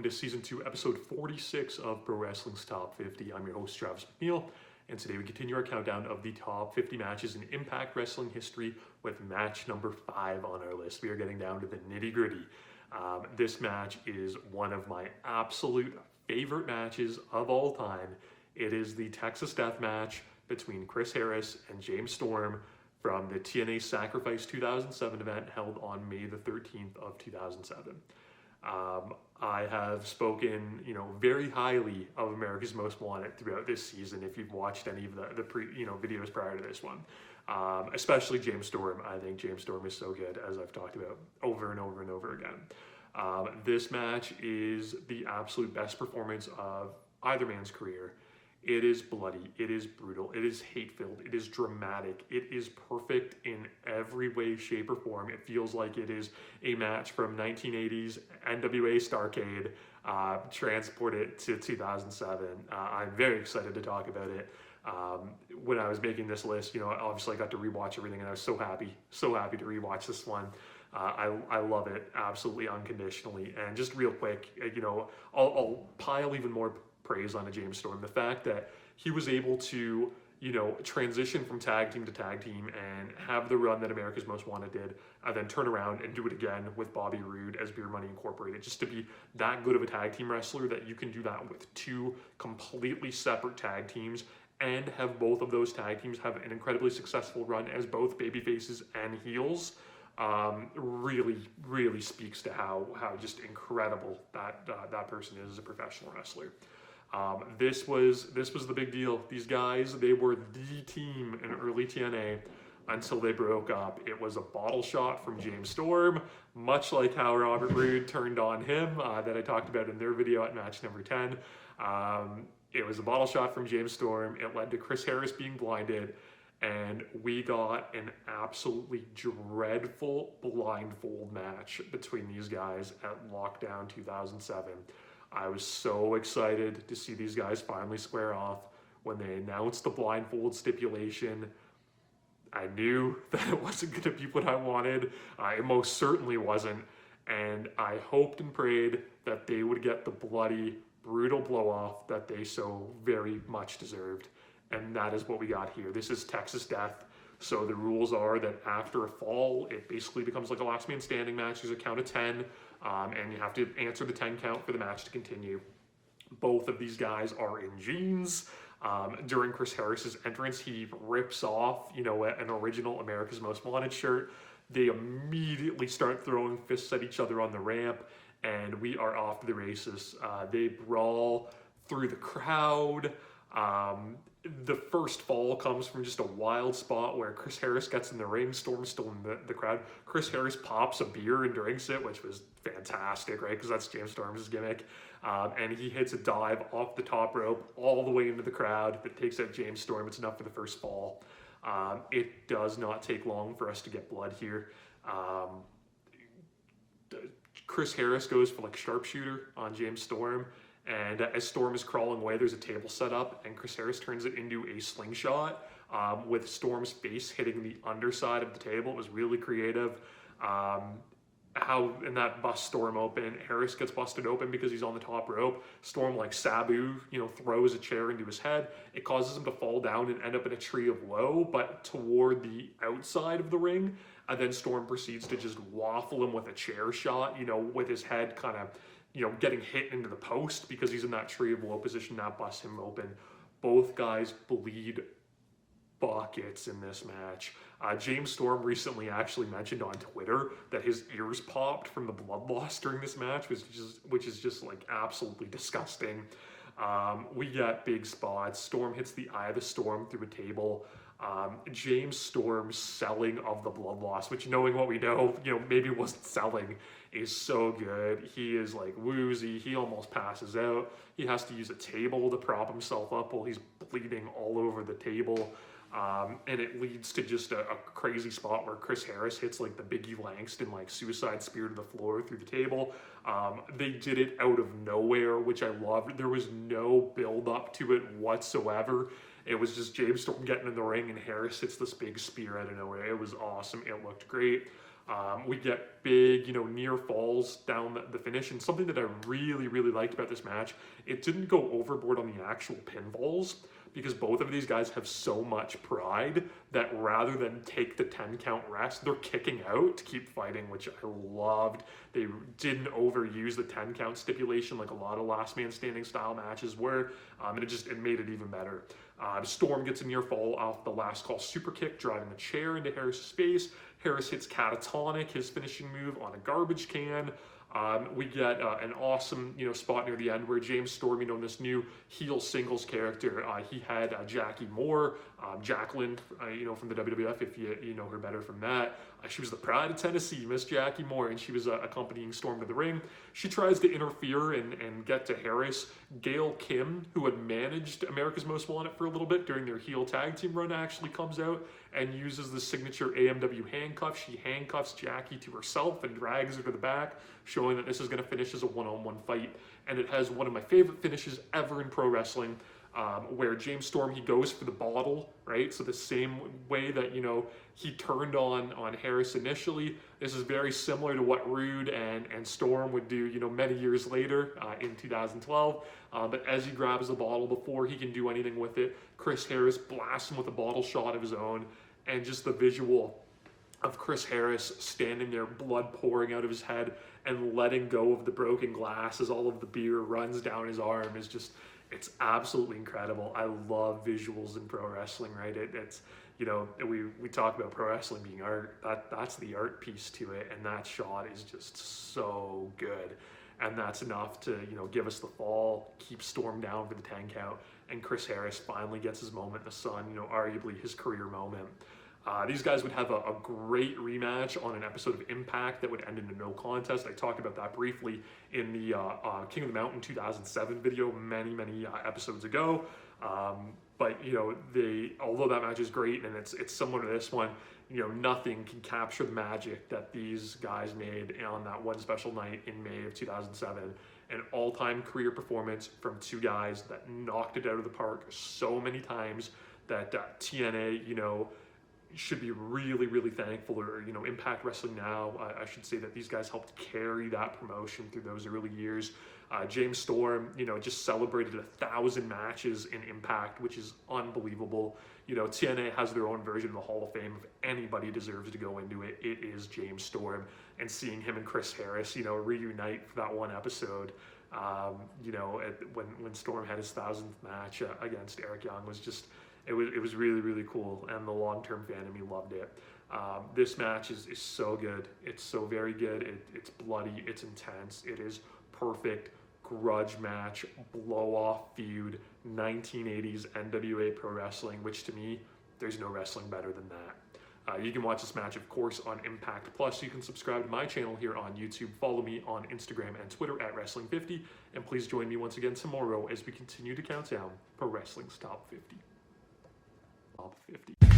welcome to Season 2, Episode 46 of Pro Wrestling's Top 50. I'm your host, Travis McNeil, and today we continue our countdown of the top 50 matches in Impact Wrestling history with match number 5 on our list. We are getting down to the nitty-gritty. This match is one of my absolute favorite matches of all time. It is the Texas Death Match between Chris Harris and James Storm from the TNA Sacrifice 2007 event held on May the 13th of 2007. I have spoken, very highly of America's Most Wanted throughout this season. If you've watched any of the videos prior to this one, especially James Storm. I think James Storm is so good, as I've talked about over and over and over again. This match is the absolute best performance of either man's career. It is bloody, it is brutal, it is hate-filled, it is dramatic, it is perfect in every way, shape, or form. It feels like it is a match from 1980s NWA Starrcade, transported to 2007. I'm very excited to talk about it. When I was making this list, obviously I got to rewatch everything, and I was so happy to rewatch this one. I love it absolutely unconditionally. And just real quick, I'll pile even more praise on James Storm. The fact that he was able to, transition from tag team to tag team and have the run that America's Most Wanted did, and then turn around and do it again with Bobby Roode as Beer Money Incorporated, just to be that good of a tag team wrestler that you can do that with two completely separate tag teams and have both of those tag teams have an incredibly successful run as both baby faces and heels. Really speaks to how just incredible that person is as a professional wrestler. This was the big deal. These guys, they were the team in early TNA until they broke up. It was a bottle shot from James Storm, much like how Robert Roode turned on him, that I talked about in their video at match number 10. It was a bottle shot from James Storm. It led to Chris Harris being blinded, and we got an absolutely dreadful blindfold match between these guys at Lockdown 2007. I was so excited to see these guys finally square off. When they announced the blindfold stipulation, I knew that it wasn't going to be what I wanted. It most certainly wasn't. And I hoped and prayed that they would get the bloody, brutal blow-off that they so very much deserved. And that is what we got here. This is Texas Death. So the rules are that after a fall, it basically becomes like a last man standing match. There's a count of 10, and you have to answer the 10 count for the match to continue. Both of these guys are in jeans. During Chris Harris's entrance, he rips off, an original America's Most Wanted shirt. They immediately start throwing fists at each other on the ramp, and we are off to the races. They brawl through the crowd. The first fall comes from just a wild spot where Chris Harris gets in the ring. Storm's still in the crowd. Chris Harris pops a beer and drinks it, which was fantastic, right? Because that's James Storm's gimmick. And he hits a dive off the top rope all the way into the crowd that takes out James Storm. It's enough for the first fall. It does not take long for us to get blood here. Chris Harris goes for like sharpshooter on James Storm. And as Storm is crawling away, there's a table set up, and Chris Harris turns it into a slingshot with Storm's face hitting the underside of the table. It was really creative. In that busts Storm open, Harris gets busted open because he's on the top rope. Storm, like Sabu, throws a chair into his head. It causes him to fall down and end up in a tree of woe, but toward the outside of the ring. And then Storm proceeds to just waffle him with a chair shot, with his head kind of getting hit into the post because he's in that tree of woe position. That busts him open. Both guys bleed buckets in this match. James Storm recently actually mentioned on Twitter that his ears popped from the blood loss during this match, which is just like absolutely disgusting. We got big spots. Storm hits the Eye of the Storm through a table. James Storm's selling of the blood loss, which, knowing what we know, maybe wasn't selling, is so good. He is like woozy. He almost passes out. He has to use a table to prop himself up while he's bleeding all over the table. And it leads to just a crazy spot where Chris Harris hits like the Biggie Langston like suicide spear to the floor through the table. They did it out of nowhere, which I loved. There was no build up to it whatsoever. It was just James Storm getting in the ring and Harris hits this big spear out of nowhere. It was awesome. It looked great. We get big, near falls down the finish. And something that I really, really liked about this match, it didn't go overboard on the actual pinfalls, because both of these guys have so much pride that rather than take the 10 count rest, they're kicking out to keep fighting, which I loved. They didn't overuse the 10 count stipulation like a lot of last man standing style matches were, and it made it even better. Storm gets a near fall off the last call super kick, driving the chair into Harris's face. Harris hits Catatonic, his finishing move, on a garbage can. We get an awesome, spot near the end where James Storm, this new heel singles character, he had Jackie Moore, Jacqueline, from the WWF, if you know her better from that. She was the pride of Tennessee, Miss Jackie Moore, and she was accompanying Storm to the ring. She tries to interfere and get to Harris. Gail Kim, who had managed America's Most Wanted for a little bit during their heel tag team run, actually comes out and uses the signature AMW handcuff. She handcuffs Jackie to herself and drags her to the back, showing that this is going to finish as a one-on-one fight. And it has one of my favorite finishes ever in pro wrestling, where James Storm, he goes for the bottle, right? So the same way that, he turned on Harris initially, this is very similar to what Rude and Storm would do, many years later in 2012. But as he grabs the bottle before he can do anything with it, Chris Harris blasts him with a bottle shot of his own, and just the visual of Chris Harris standing there, blood pouring out of his head and letting go of the broken glass as all of the beer runs down his arm is just, it's absolutely incredible. I love visuals in pro wrestling, right? It's, we talk about pro wrestling being art. That's the art piece to it, and that shot is just so good. And that's enough to, give us the fall, keep Storm down for the 10 count, and Chris Harris finally gets his moment in the sun, arguably his career moment. These guys would have a great rematch on an episode of Impact that would end in a no contest. I talked about that briefly in the King of the Mountain 2007 video many episodes ago. But although that match is great and it's similar to this one, nothing can capture the magic that these guys made on that one special night in May of 2007. An all-time career performance from two guys that knocked it out of the park so many times that TNA, should be really, really thankful, or, Impact Wrestling Now, I should say that these guys helped carry that promotion through those early years. James Storm, just celebrated 1,000 matches in Impact, which is unbelievable. TNA has their own version of the Hall of Fame. If anybody deserves to go into it, it is James Storm. And seeing him and Chris Harris, reunite for that one episode, when Storm had his 1,000th match against Eric Young was just, it was really, really cool, and the long-term fan of me loved it. This match is so good. It's so very good. It's bloody. It's intense. It is perfect grudge match, blow-off feud, 1980s NWA pro wrestling, which to me, there's no wrestling better than that. You can watch this match, of course, on Impact Plus. You can subscribe to my channel here on YouTube. Follow me on Instagram and Twitter at Wrestling50. And please join me once again tomorrow as we continue to count down Pro Wrestling's Top 50. Top 50.